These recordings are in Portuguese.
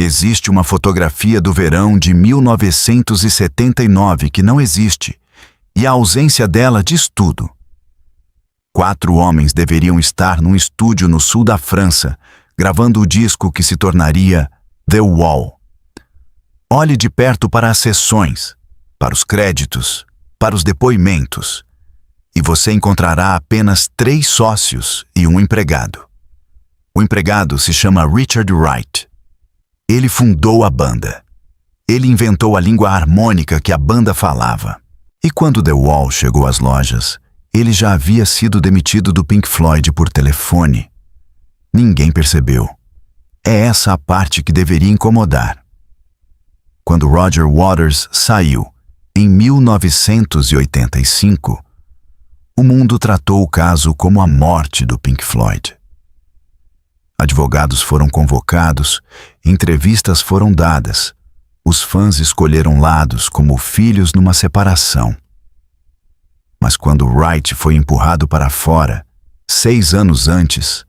Existe uma fotografia do verão de 1979 que não existe, e a ausência dela diz tudo. 4 homens deveriam estar num estúdio no sul da França, gravando o disco que se tornaria The Wall. Olhe de perto para as sessões, para os créditos, para os depoimentos, e você encontrará apenas 3 sócios e um empregado. O empregado se chama Richard Wright. Ele fundou a banda. Ele inventou a língua harmônica que a banda falava. E quando The Wall chegou às lojas, ele já havia sido demitido do Pink Floyd por telefone. Ninguém percebeu. É essa a parte que deveria incomodar. Quando Roger Waters saiu, em 1985, o mundo tratou o caso como a morte do Pink Floyd. Advogados foram convocados, entrevistas foram dadas, os fãs escolheram lados como filhos numa separação. Mas quando Wright foi empurrado para fora, 6 anos antes,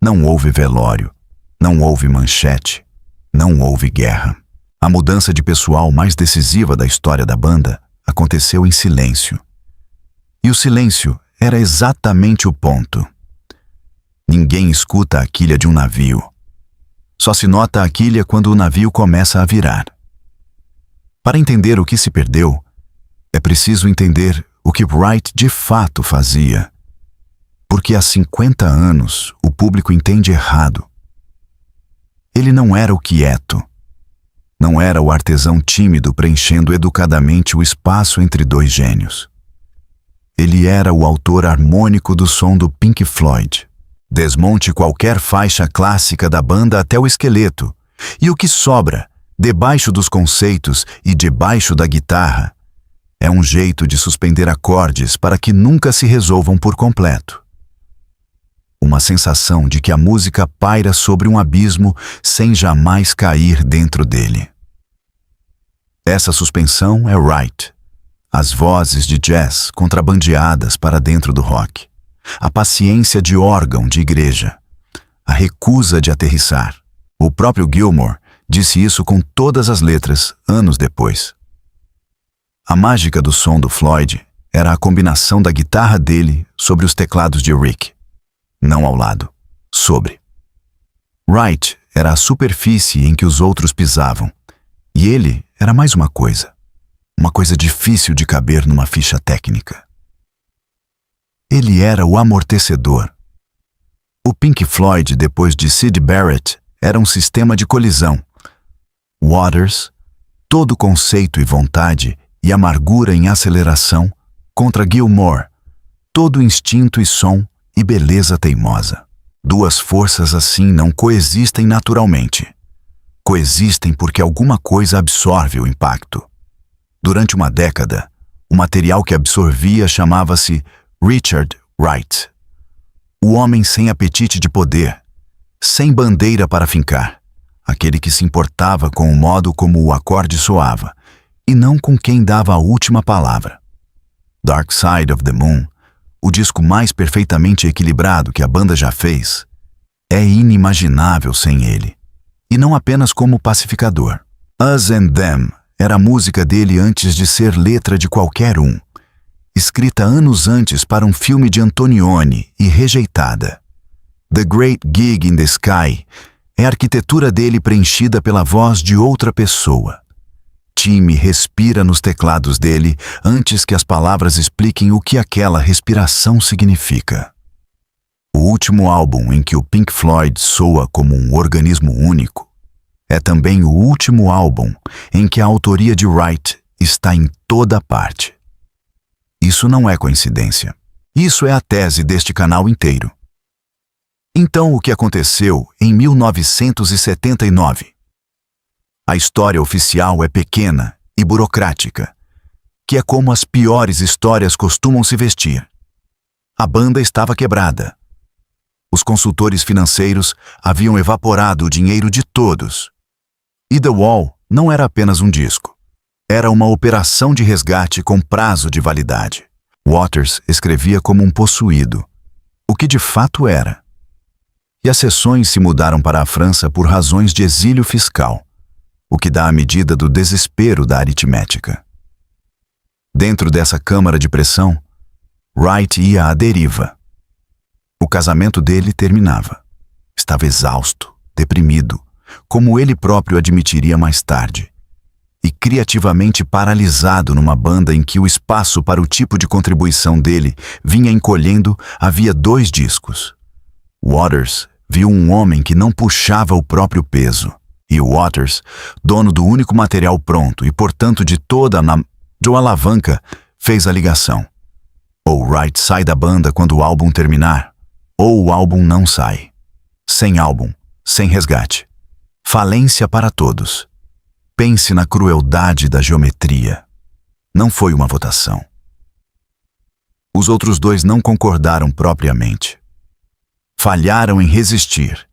não houve velório, não houve manchete, não houve guerra. A mudança de pessoal mais decisiva da história da banda aconteceu em silêncio. E o silêncio era exatamente o ponto. Ninguém escuta a quilha de um navio. Só se nota a quilha quando o navio começa a virar. Para entender o que se perdeu, é preciso entender o que Wright de fato fazia. Porque há 50 anos o público entende errado. Ele não era o quieto. Não era o artesão tímido preenchendo educadamente o espaço entre 2 gênios. Ele era o autor harmônico do som do Pink Floyd. Desmonte qualquer faixa clássica da banda até o esqueleto, e o que sobra, debaixo dos conceitos e debaixo da guitarra, é um jeito de suspender acordes para que nunca se resolvam por completo. Uma sensação de que a música paira sobre um abismo sem jamais cair dentro dele. Essa suspensão é Wright. As vozes de jazz contrabandeadas para dentro do rock. A paciência de órgão de igreja. A recusa de aterrissar. O próprio Gilmour disse isso com todas as letras, anos depois. A mágica do som do Floyd era a combinação da guitarra dele sobre os teclados de Rick. Não ao lado, sobre. Wright era a superfície em que os outros pisavam, e ele era mais uma coisa difícil de caber numa ficha técnica. Ele era o amortecedor. O Pink Floyd, depois de Syd Barrett, era um sistema de colisão. Waters, todo conceito e vontade e amargura em aceleração, contra Gilmour, todo instinto e som e beleza teimosa. 2 forças assim não coexistem naturalmente. Coexistem porque alguma coisa absorve o impacto. Durante uma década, o material que absorvia chamava-se Richard Wright. O homem sem apetite de poder, sem bandeira para fincar, aquele que se importava com o modo como o acorde soava, e não com quem dava a última palavra. Dark Side of the Moon, o disco mais perfeitamente equilibrado que a banda já fez, é inimaginável sem ele, e não apenas como pacificador. Us and Them era a música dele antes de ser letra de qualquer um, escrita anos antes para um filme de Antonioni e rejeitada. The Great Gig in the Sky é a arquitetura dele preenchida pela voz de outra pessoa. Time respira nos teclados dele antes que as palavras expliquem o que aquela respiração significa. O último álbum em que o Pink Floyd soa como um organismo único é também o último álbum em que a autoria de Wright está em toda parte. Isso não é coincidência. Isso é a tese deste canal inteiro. Então, o que aconteceu em 1979? A história oficial é pequena e burocrática, que é como as piores histórias costumam se vestir. A banda estava quebrada. Os consultores financeiros haviam evaporado o dinheiro de todos. E The Wall não era apenas um disco. Era uma operação de resgate com prazo de validade. Waters escrevia como um possuído, o que de fato era. E as sessões se mudaram para a França por razões de exílio fiscal. o que dá a medida do desespero da aritmética. Dentro dessa câmara de pressão, Wright ia à deriva. O casamento dele terminava. Estava exausto, deprimido, como ele próprio admitiria mais tarde, e criativamente paralisado numa banda em que o espaço para o tipo de contribuição dele vinha encolhendo. Havia 2 discos. Waters viu um homem que não puxava o próprio peso, e Waters, dono do único material pronto e, portanto, de toda a alavanca, fez a ligação. Ou Wright sai da banda quando o álbum terminar, ou o álbum não sai. Sem álbum, sem resgate. Falência para todos. Pense na crueldade da geometria. Não foi uma votação. Os outros 2 não concordaram propriamente. Falharam em resistir.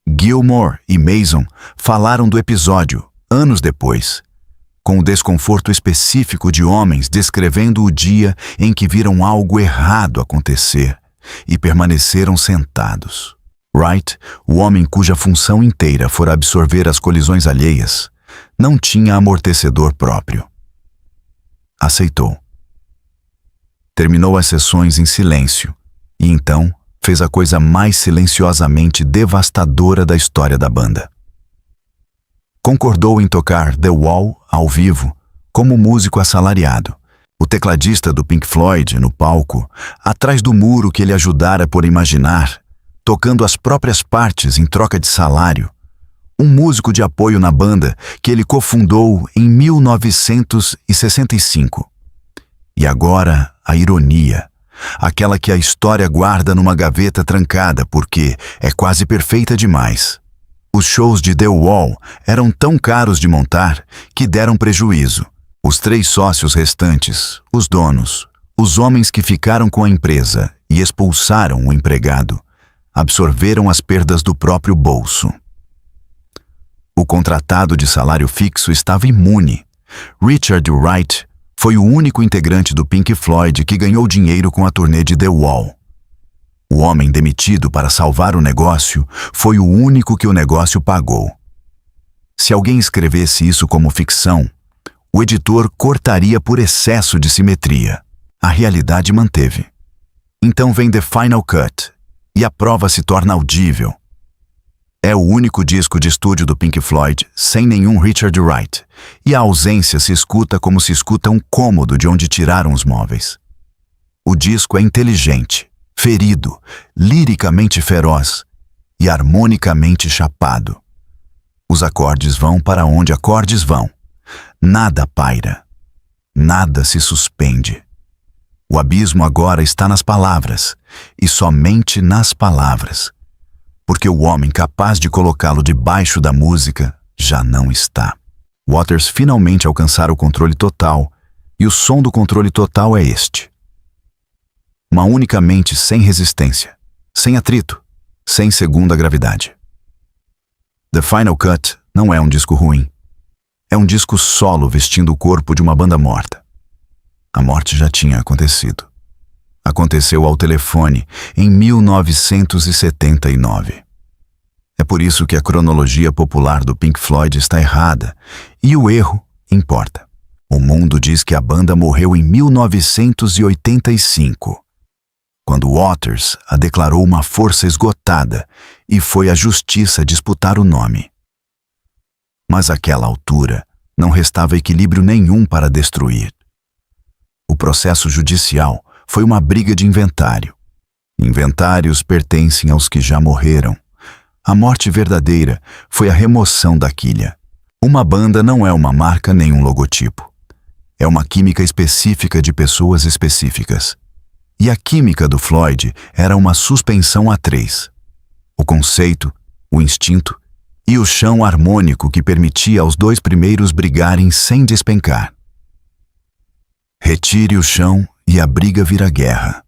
Gilmour e Mason falaram do episódio, anos depois, com o desconforto específico de homens descrevendo o dia em que viram algo errado acontecer e permaneceram sentados. Wright, o homem cuja função inteira fora absorver as colisões alheias, não tinha amortecedor próprio. Aceitou. Terminou as sessões em silêncio e então fez a coisa mais silenciosamente devastadora da história da banda. Concordou em tocar The Wall ao vivo como músico assalariado, o tecladista do Pink Floyd no palco, atrás do muro que ele ajudara por imaginar, tocando as próprias partes em troca de salário, um músico de apoio na banda que ele cofundou em 1965. E agora a ironia, aquela que a história guarda numa gaveta trancada porque é quase perfeita demais. Os shows de The Wall eram tão caros de montar que deram prejuízo. Os 3 sócios restantes, os donos, os homens que ficaram com a empresa e expulsaram o empregado, absorveram as perdas do próprio bolso. O contratado de salário fixo estava imune. Richard Wright foi o único integrante do Pink Floyd que ganhou dinheiro com a turnê de The Wall. O homem demitido para salvar o negócio foi o único que o negócio pagou. Se alguém escrevesse isso como ficção, o editor cortaria por excesso de simetria. A realidade manteve. Então vem The Final Cut, e a prova se torna audível. É o único disco de estúdio do Pink Floyd sem nenhum Richard Wright, e a ausência se escuta como se escuta um cômodo de onde tiraram os móveis. O disco é inteligente, ferido, liricamente feroz e harmonicamente chapado. Os acordes vão para onde acordes vão. Nada paira. Nada se suspende. O abismo agora está nas palavras, e somente nas palavras, porque o homem capaz de colocá-lo debaixo da música já não está. Waters finalmente alcançara o controle total, e o som do controle total é este. Uma única mente sem resistência, sem atrito, sem segunda gravidade. The Final Cut não é um disco ruim. É um disco solo vestindo o corpo de uma banda morta. A morte já tinha acontecido. Aconteceu ao telefone em 1979. É por isso que a cronologia popular do Pink Floyd está errada, e o erro importa. O mundo diz que a banda morreu em 1985, quando Waters a declarou uma força esgotada e foi à justiça disputar o nome. Mas àquela altura não restava equilíbrio nenhum para destruir. O processo judicial foi uma briga de inventário. Inventários pertencem aos que já morreram. A morte verdadeira foi a remoção da quilha. Uma banda não é uma marca nem um logotipo. É uma química específica de pessoas específicas. E a química do Floyd era uma suspensão a 3. O conceito, o instinto e o chão harmônico que permitia aos 2 primeiros brigarem sem despencar. Retire o chão e a briga vira guerra.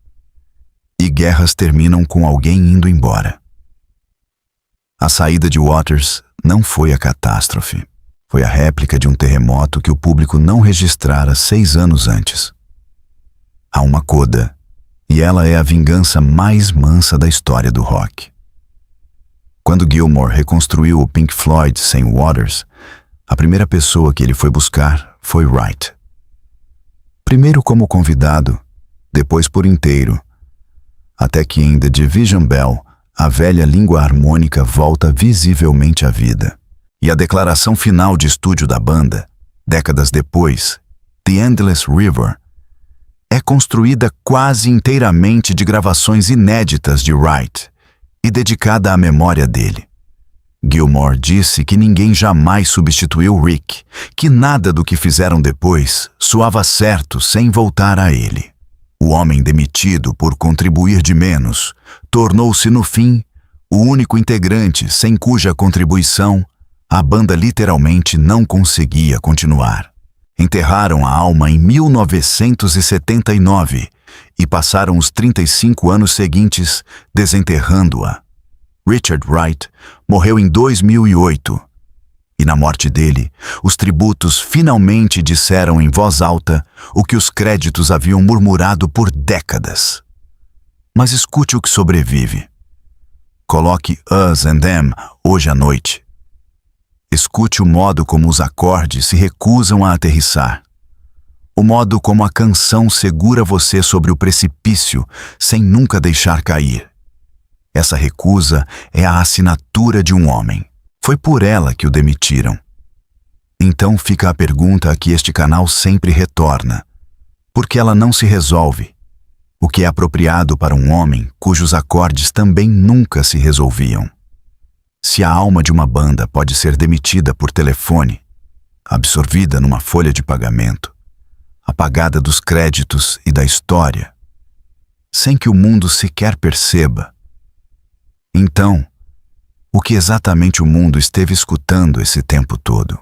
E guerras terminam com alguém indo embora. A saída de Waters não foi a catástrofe. Foi a réplica de um terremoto que o público não registrara 6 anos antes. Há uma coda, e ela é a vingança mais mansa da história do rock. Quando Gilmour reconstruiu o Pink Floyd sem Waters, A primeira pessoa que ele foi buscar foi Wright. Primeiro como convidado, depois por inteiro, até que em The Division Bell, a velha língua harmônica volta visivelmente à vida. E a declaração final de estúdio da banda, décadas depois, The Endless River, é construída quase inteiramente de gravações inéditas de Wright e dedicada à memória dele. Gilmour disse que ninguém jamais substituiu Rick, que nada do que fizeram depois soava certo sem voltar a ele. O homem demitido por contribuir de menos tornou-se, no fim, o único integrante sem cuja contribuição a banda literalmente não conseguia continuar. Enterraram a alma em 1979 e passaram os 35 anos seguintes desenterrando-a. Richard Wright morreu em 2008 e, na morte dele, os tributos finalmente disseram em voz alta o que os créditos haviam murmurado por décadas. Mas escute o que sobrevive. Coloque Us and Them hoje à noite. Escute o modo como os acordes se recusam a aterrissar. O modo como a canção segura você sobre o precipício sem nunca deixar cair. Essa recusa é a assinatura de um homem. Foi por ela que o demitiram. Então fica a pergunta a que este canal sempre retorna. Por que ela não se resolve? O que é apropriado para um homem cujos acordes também nunca se resolviam? Se a alma de uma banda pode ser demitida por telefone, absorvida numa folha de pagamento, apagada dos créditos e da história, sem que o mundo sequer perceba, então, o que exatamente o mundo esteve escutando esse tempo todo?